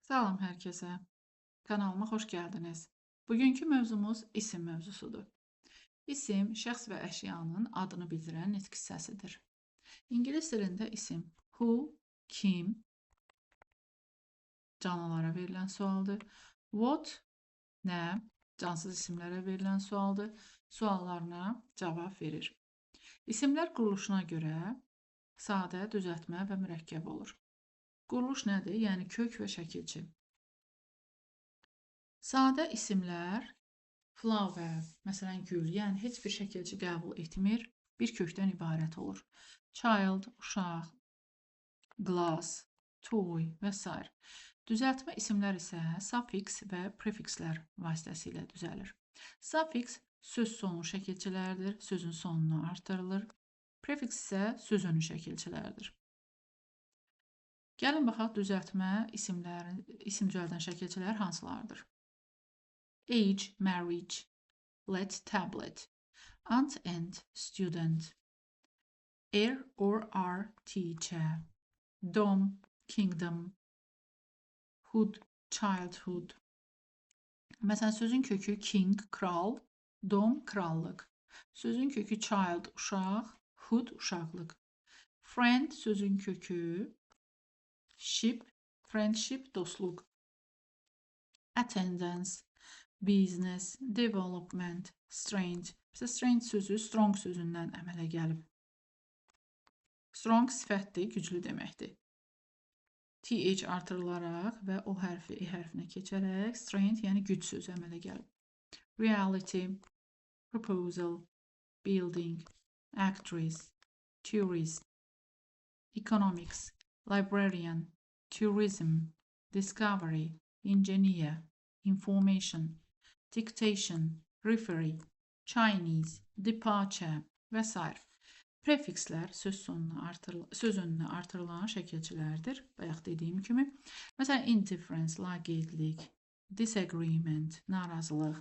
Salam hər kəsə. Kanalıma xoş gəldiniz. Bugünkü mövzumuz isim mövzusudur. İsim şəxs və əşyanın adını bildirən nitq hissəsidir. İngilis dilində isim who, kim, canlılara verilən sualdır. What, nə, cansız isimlərə verilən sualdır. Suallarına cavab verir. İsimlər quruluşuna görə sadə, düzəltmə və mürəkkəb olur. Quruluş nədir? Yəni kök və şəkilçi. Sadə isimlər flower, məsələn gül, yəni heç bir şəkilçi qəbul etmir, bir kökdən ibarət olur. Child, uşaq, glass, toy və s. Düzəltmə isimlər isə suffix və prefikslər vasitəsilə düzəlir. Suffix söz sonu şəkilçilərdir, sözün sonunu artırılır. Prefiks isə söz önü şəkilçilərdir. Gəlin baxaq düzəltmə isim düzəldən şəkilçilər hansılardır? Age, marriage, let, tablet, aunt and student, er or are, teacher, dom, kingdom, hood, childhood. Məsələn, sözün kökü king, kral, dom, krallıq. Sözün kökü child, uşaq, hood, uşaqlıq. Friend sözün kökü ship, friendship, dostluq. Attendance, business, development, strength. Strength sözü strong sözündən əmələ gəlib. Strong sifətdir, güclü deməkdir. TH artırılaraq və o hərfi E hərfinə keçərək strength, yəni güc sözü əmələ gəlib. Reality, proposal, building, actress, tourist, economics, librarian, tourism, discovery, engineer, information, dictation, referee, Chinese, departure və s. Prefikslər söz önünə artırılan şəkilçilərdir. Bayaq dediyim kimi. Məsələn, indifference, laqeydlik, disagreement, narazılıq,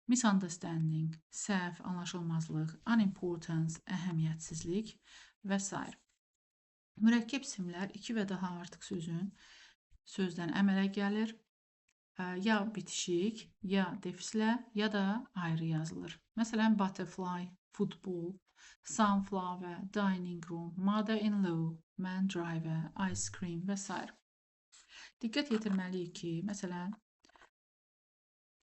misunderstanding, səhv, anlaşılmazlıq, unimportance, əhəmiyyətsizlik və s. Mürəkkəb isimlər iki və daha artıq sözdən əmələ gəlir. Ya bitişik, ya defislə, ya da ayrı yazılır. Məsələn, butterfly, football, sunflower, dining room, mother-in-law, man driver, ice cream və s. Diqqət yetirməliyik ki, məsələn,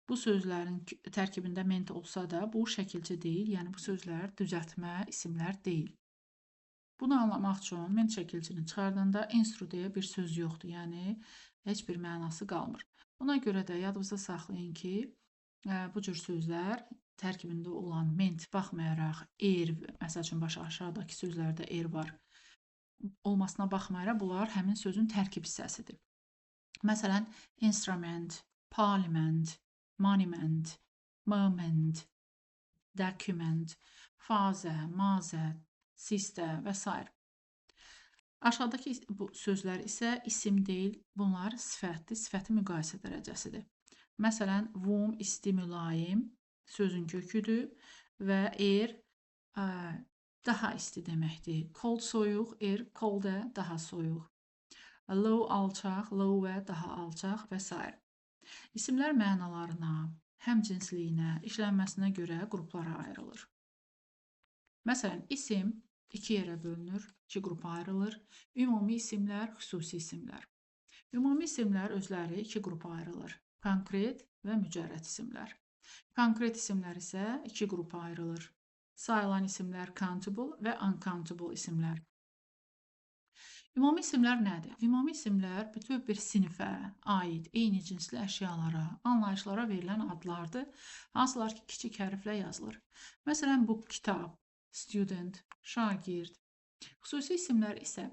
bu sözlərin tərkibində ment olsa da, bu şəkilçi deyil, yəni bu sözlər düzəltmə isimlər deyil. Bunu anlamaq üçün ment şəkilçini çıxardığında instru deyə bir söz yoxdur, yəni heç bir mənası qalmır. Buna görə də yadınızda saxlayın ki, bu cür sözlər tərkibində olan ment baxmayaraq er, məsəl üçün aşağıdakı sözlərdə er var, olmasına baxmayaraq bunlar həmin sözün tərkib hissəsidir. Məsələn, instrument, parliament, monument, moment, document, father, mother, sister və s. Aşağıdakı bu sözlər isə isim deyil, bunlar sifətdir, sifəti müqayisə dərəcəsidir. Məsələn, warm, isti, mülayim sözün köküdür və air daha isti deməkdir. Cold, soyuq, air, cold, daha soyuq. Low, alçaq, lower, daha alçaq və s. İsimlər mənalarına, həmcinsliyinə, işlənməsinə görə qruplara ayrılır. Məsələn, isim iki yerə bölünür, iki qrupa ayrılır. Ümumi isimlər, xüsusi isimlər. Ümumi isimlər özləri iki qrupa ayrılır. Konkret və mücərrəd isimlər. Konkret isimlər isə iki qrupa ayrılır. Sayılan isimlər countable və uncountable isimlər. Ümumi isimlər nədir? Ümumi isimlər bütöv bir sinifə aid eyni cinsli əşyalara, anlayışlara verilən adlardır, hansılar ki, kiçik hərflə yazılır. Məsələn, bu kitab, student, şagird. Xüsusi isimlər isə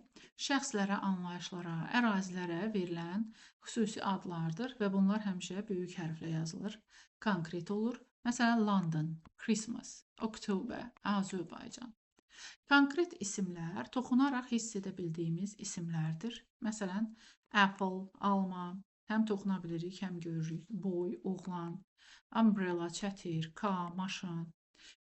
şəxslərə, anlayışlara, ərazilərə verilən xüsusi adlardır və bunlar həmişə böyük hərflə yazılır. Konkret olur. Məsələn, London, Christmas, Oktober, Azərbaycan. Konkret isimlər toxunaraq hiss edə bildiyimiz isimlərdir. Məsələn, apple, alma, həm toxuna bilirik, həm görürük. Boy, oğlan, umbrella, çətir, car, maşın,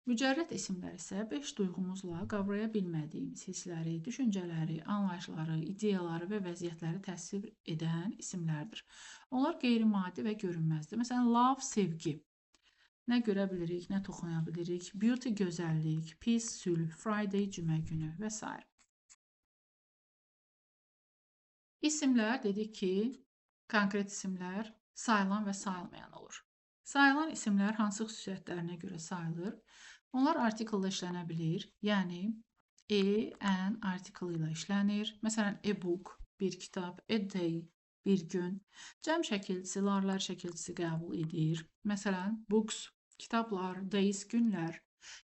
Mücərrəd isimlər isə 5 duyğumuzla qavraya bilmədiyimiz hissləri, düşüncələri, anlayışları, ideyaları və vəziyyətləri təsvir edən isimlərdir. Onlar qeyri-maddi və görünməzdir. Məsələn, love, sevgi. Nə görə bilirik, nə toxuna bilirik. Beauty, gözəllik. Peace, sülh. Friday, cümə günü və s. İsimlər dedik ki, konkret isimlər sayılan və sayılmayan olur. Sayılan isimlər hansı xüsusiyyətlərinə görə sayılır? Onlar artiklda işlənə bilir. Yəni, an article ilə işlənir. Məsələn, a book, bir kitab, a day, bir gün. Cəm şəkilçisi, larlar şəkilçisi qəbul edir. Məsələn, books, kitablar, days, günlər.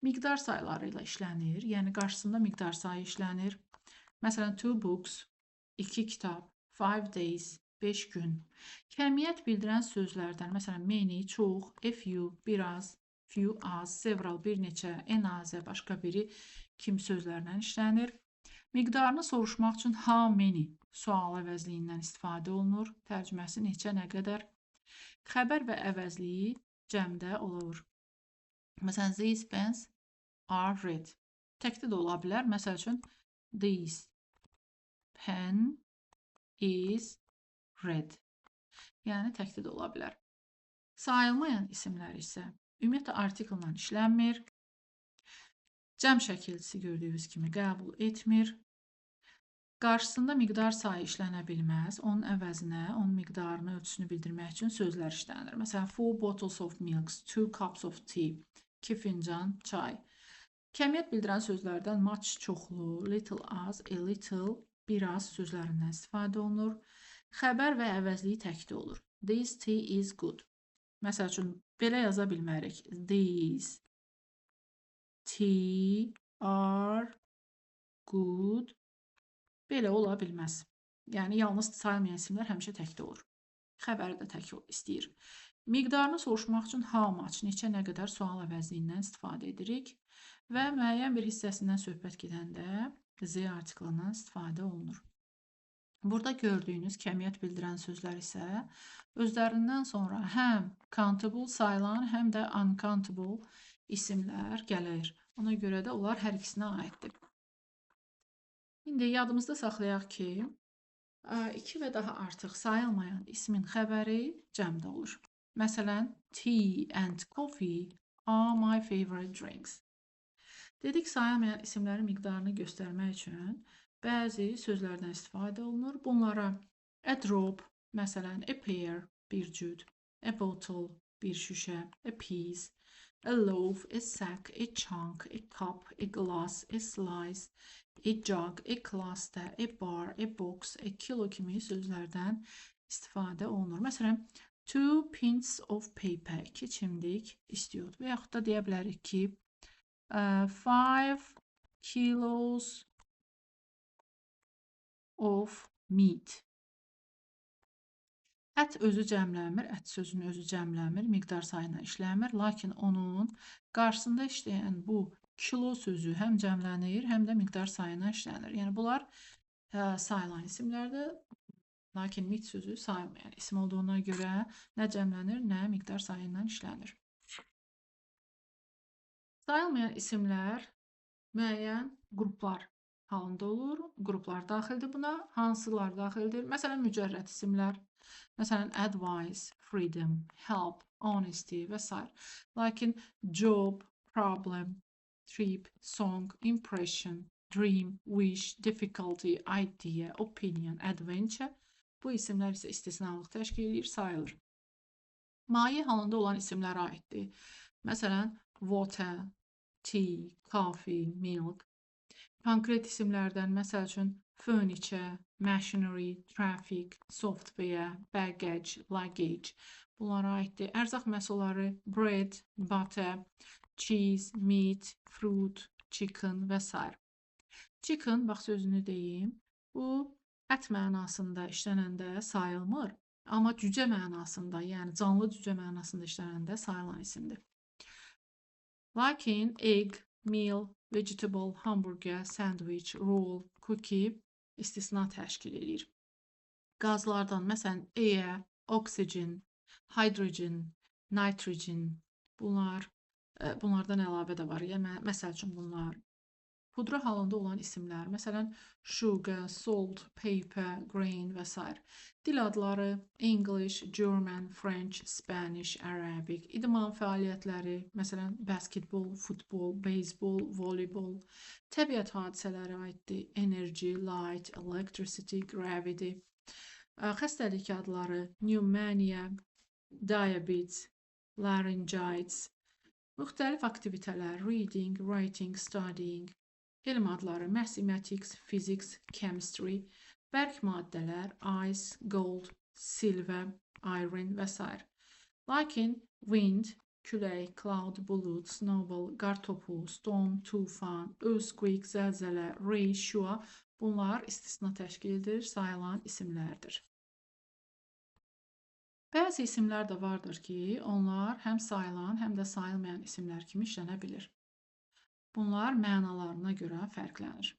Miqdar sayıları ilə işlənir. Yəni, qarşısında miqdar sayı işlənir. Məsələn, 2 books, 2 kitab, 5 days, 5 gün. Kəmiyyət bildirən sözlərdən, məsələn, many, çox, a few, biraz, few, az, several, bir neçə, en azə, başqa biri kimi sözlərlə işlənir. Miqdarını soruşmaq üçün how many sual əvəzliyindən istifadə olunur. Tərcüməsi neçə, nə qədər. Xəbər və əvəzliyi cəmdə olur. Məsələn, these pens are red. Təkdə də ola bilər. Məsəl üçün, this pen is red. Yəni, təkdə də ola bilər. Sayılmayan isimlər isə ümumiyyətlə artiklla işlənmir. Cəm şəkilçisi gördüyünüz kimi qəbul etmir. Qarşısında miqdar sayı işlənə bilməz. Onun əvəzinə, onun miqdarını, ölçüsünü bildirmək üçün sözlər işlənir. Məsələn, 4 bottles of milk, 2 cups of tea, 2 fincan çay. Kəmiyyət bildirən sözlərdən much, çoxlu, little, az, a little, biraz sözlərindən istifadə olunur. Xəbər və əvəzliyi təkdə olur. This tea is good. Məsəl üçün, belə yaza bilmərik. These tea are good. Belə ola bilməz. Yəni, yalnız sayılmayan isimlər həmişə təkdə olur. Xəbəri də tək istəyir. Miqdarını soruşmaq üçün how much, neçə, nə qədər sual əvəzliyindən istifadə edirik və müəyyən bir hissəsindən söhbət gedəndə z artiklından istifadə olunur. Burada gördüyünüz kəmiyyət bildirən sözlər isə özlərindən sonra həm countable sayılan, həm də uncountable isimlər gəlir. Ona görə də onlar hər ikisinə aiddir. İndi yadımızda saxlayaq ki, 2 və daha artıq sayılmayan ismin xəbəri cəmdə olur. Məsələn, tea and coffee are my favorite drinks. Dedik, sayılmayan isimlərin miqdarını göstərmək üçün bəzi sözlərdən istifadə olunur. Bunlara a drop, məsələn, a pair, bir cüt, a bottle, bir şüşə, a piece, a loaf, a sack, a chunk, a cup, a glass, a slice, a jug, a cluster, a bar, a box, a kilo kimi sözlərdən istifadə olunur. Məsələn, 2 pints of paper, 2 çimdik istiot. Və yaxud da deyə bilərik ki, 5 kilos of meat. Ət özü cəmlənmir, ət sözünün özü cəmlənmir, miqdar sayına işləmir. Lakin onun qarşısında işləyən bu kilo sözü həm cəmlənir, həm də miqdar sayına işlənir. Yəni, bunlar sayılan isimlərdir. Lakin meat sözü sayılmayan isim olduğuna görə nə cəmlənir, nə miqdar sayından işlənir. Sayılmayan isimlər müəyyən qruplar halında olur. Qruplar daxildir buna. Hansılar daxildir? Məsələn, mücərrəd isimlər. Məsələn, advice, freedom, help, honesty və s. Lakin job, problem, trip, song, impression, dream, wish, difficulty, idea, opinion, adventure bu isimlər isə istisnalıq təşkil edir, sayılır. Maye halında olan isimlərə aiddir. Məsələn, water, tea, coffee, milk. Konkret isimlərdən, məsəl üçün, furniture, machinery, traffic, software, baggage, luggage. Bunlara aiddir. Ərzaq məhsulları, bread, butter, cheese, meat, fruit, chicken və s. Chicken, bax sözünü deyim, bu ət mənasında işlənəndə sayılmır, amma cücə mənasında, yəni canlı cücə mənasında işlənəndə sayılan isimdir. Lakin egg, meal, vegetable, hamburger, sandwich, roll, cookie istisna təşkil edir. Qazlardan, məsələn, air, oxygen, hydrogen, nitrogen, bunlar Bunlardan əlavə də var. Yəni, məsəl üçün bunlar pudra halında olan isimlər. Məsələn, sugar, salt, paper, grain və s. Dil adları English, German, French, Spanish, Arabic. İdman fəaliyyətləri, məsələn, basketbol, futbol, beyzbol, voleybol. Təbiət hadisələri aiddir. Energy, light, electricity, gravity. Xəstəlik adları pneumonia, diabetes, laryngitis. Müxtəlif aktivitələr reading, writing, studying. Elm adları mathematics, physics, chemistry. Bərk maddələr ice, gold, silver, iron və s. Lakin wind, külək, cloud, bulut, snowball, qartopu, storm, tufan, earthquake, zəlzələ, ray, şüa bunlar istisna təşkil edir, sayılan isimlərdir. Bəzi isimlər də vardır ki, onlar həm sayılan, həm də sayılmayan isimlər kimi işlənə bilir. Bunlar mənalarına görə fərqlənir.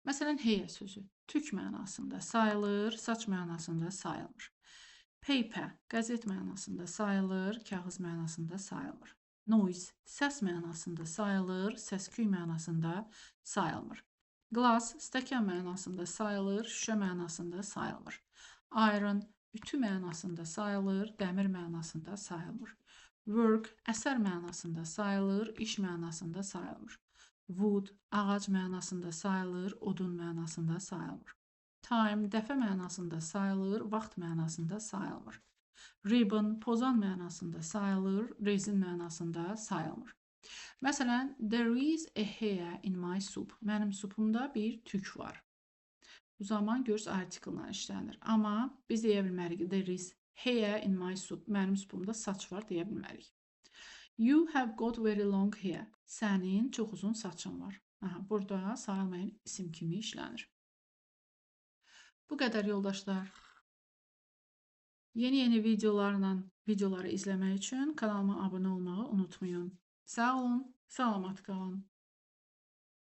Məsələn, heyə sözü tük mənasında sayılır, saç mənasında sayılmır. Paper, qəzet mənasında sayılır, kağız mənasında sayılmır. Noise, səs mənasında sayılır, səs-küy mənasında sayılmır. Glass, stəkan mənasında sayılır, şüşə mənasında sayılmır. Iron, ütü mənasında sayılır, dəmir mənasında sayılmır. Work, əsər mənasında sayılır, iş mənasında sayılmır. Wood, ağac mənasında sayılır, odun mənasında sayılmır. Time, dəfə mənasında sayılır, vaxt mənasında sayılmır. Ribbon, pozan mənasında sayılır, rezin mənasında sayılmır. Məsələn, there is a hair in my soup. Mənim supumda bir tük var. Bu zaman görürsünüz article işlənir. Amma biz deyə bilmərik there is hair in my soup. Mənim supumda saç var deyə bilmərik. You have got very long hair. Sənin çox uzun saçın var. Burada sayılmayan isim kimi işlənir. Bu qədər yoldaşlar. Yeni videoları izləmək üçün kanalıma abunə olmağı unutmayın. Sağ olun, salamat qalın.